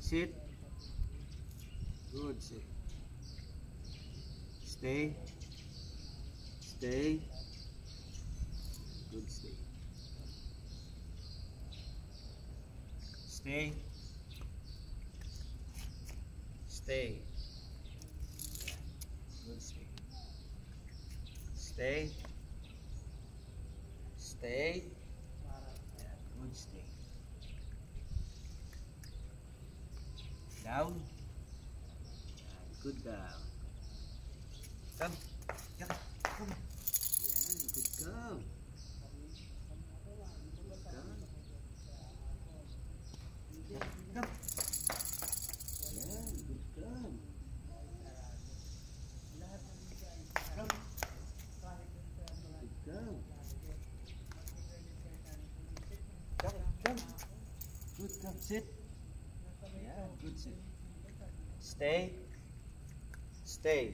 Sit. Good. Sit. Stay. Stay. Good. Stay. Stay. Stay. Good. Stay. Stay. Stay. Good. Stay. Down. Good down. Come. Come. Come. Yan. Good come. Come. Come. Yan. Good come. Come. Good come. Come. Come. Good come. Sit. Yeah, good sit. Stay. Stay.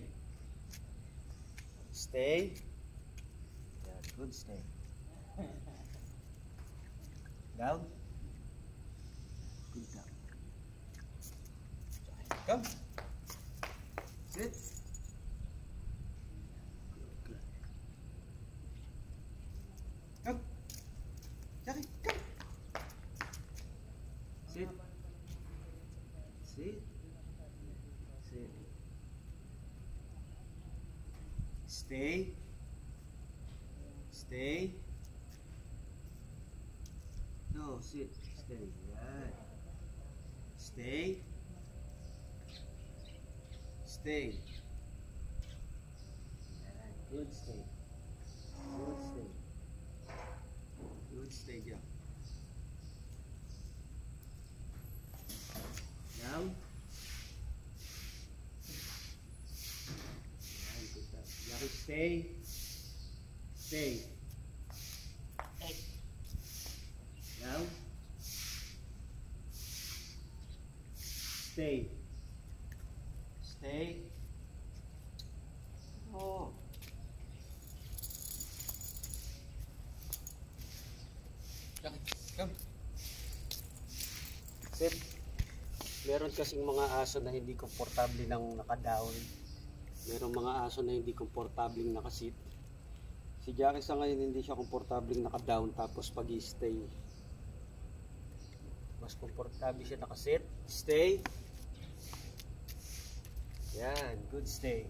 Stay. Yeah, good stay. Down. Good down. Come. Sit. Good. Come. Jackie, come. Sit. Sit. Sit. Stay. Stay. No, sit. Stay. Yan. Stay. Stay. Yan. Good stay. Good stay. Good stay dyan. Down. Yan, good down. Jackie, stay. Stay. Down. Stay. Stay. Oh. Come. Sit. Meron kasing mga aso na hindi komportable nang naka-down. Meron mga aso na hindi komportable naka-sit. Si Jackie sa ngayon hindi siya komportable naka-down tapos pag-i-stay. Mas komportable siya naka-sit. Stay. Yan, good stay.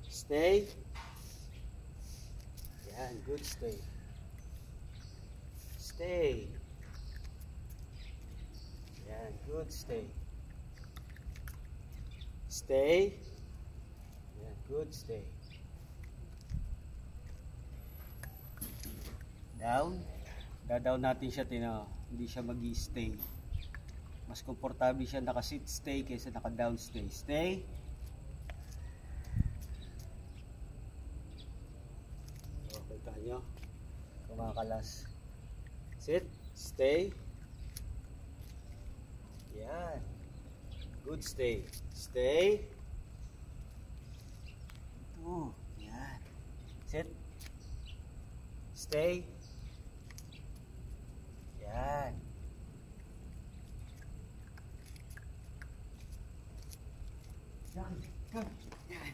Stay. Yan, good stay. Stay. Yan, good stay. Stay. Yan, good stay. Down. Down natin siya, hindi siya mag-i-stay. Mas komportable siya naka-sit stay kaysa naka-down stay. Stay. Okay, kanyo. Kumakalas. Sit. Stay. Yan. Good stay. Stay. Ito. Yan. Sit. Stay. Yan. Come. Yan.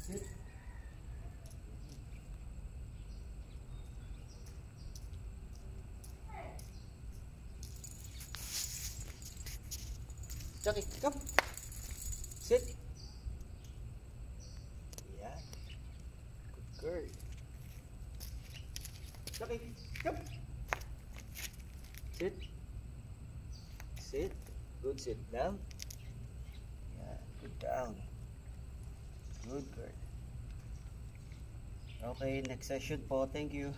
Sit. Jackie, come. Sit. Yeah. Good girl. Jackie, come. Sit. Sit. Good sit down. Yeah, good down. Good girl. Okay, next session po. Thank you.